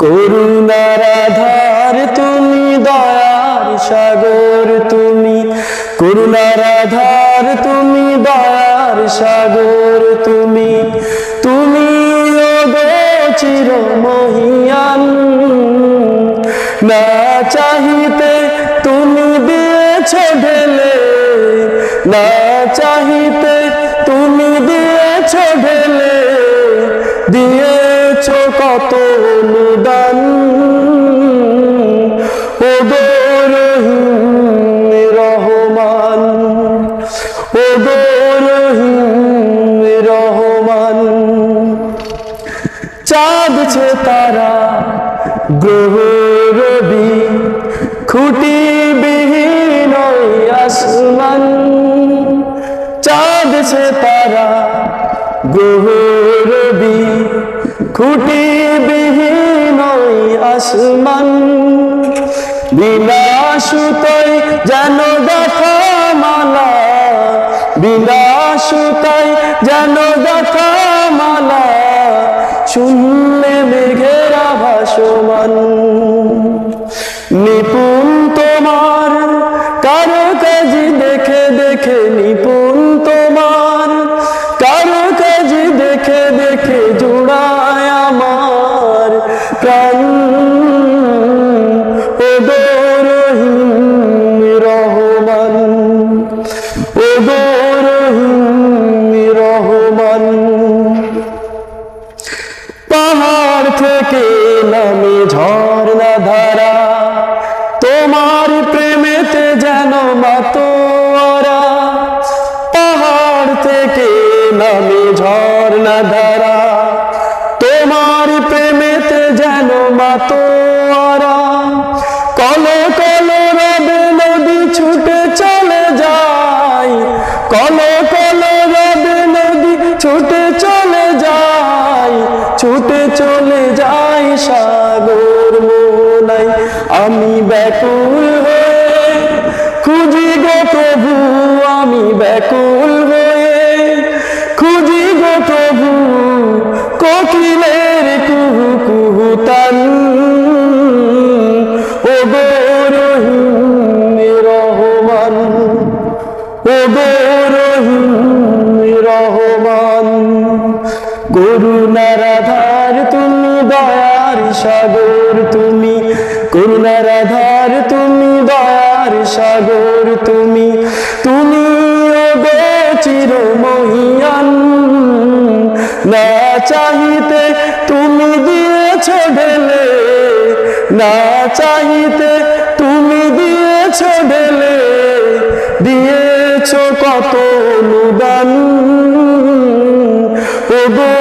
করুণার আধার তুমি, দয়ার সাগর তুমি, করুণার আধার তুমি, দয়ার সাগর তুমি, তুমি ওগো চিরমহিয়ান। না চাহিতে তুমি দিয়েছ ঢেলে, না চাহিতে তুমি দিয়েছ ঢেলে, দিয়েছ কত অনুদান। ওগো রহিম রহমান, ওগো রহিম রহমান। চাঁদ ছে তারা গ্রহ রবি, খুঁটিবিহীন আসমান। চাঁদ ছে তারা গ্রহ রবি, খুঁটিবিহীন আসমান। বিনা সুতোয় যেন গাঁথা মালা, বিনা সুতোয় যেন গাঁথা মালা, শূন্যে মেঘেরা ভাসমান। নিপুণ তোমার কারুকাজ দেখে দেখে, নিপুণ তোমার কারুকাজ দেখে দেখে, জুড়ায় আমার প্রাণ। ওগো রহিম রহমান, ওগো রহিম রহমান। পাহাড় থেকে নামে ঝর্ণা ধারা, তোমার প্রেমেতে যেন মাতোয়ারা। পাহাড় থেকে নামে ঝর্ণা ধারা, তোমার প্রেমেতে যেন মাতোয়ারা। কলো কলো রবে নদী ছুটে চলে যায়, কলো কলো রবে নদী ছুটে চলে যায়, ছুটে চলে যায় সাগর মোনাই। আমি ব্যাকুল হয়ে খুঁজি গো প্রভু, আমি ব্যাকুল হয়ে খুঁজি গো প্রভু, কোকিলের কুহু কুহু তান। ওগো রহিম রহমান, ওগো রহিম রহমান। করুণার আধার তুমি, দয়ার সাগর তুমি, করুণার আধার তুমি, দয়ার সাগর তুমি, তুমি ওগো চিরমহিয়ান। না চাহিতে তুমি দিয়েছ ঢেলে, না চাহিতে তুমি দিয়েছ ঢেলে, দিয়েছ কত অনুদান। ওগো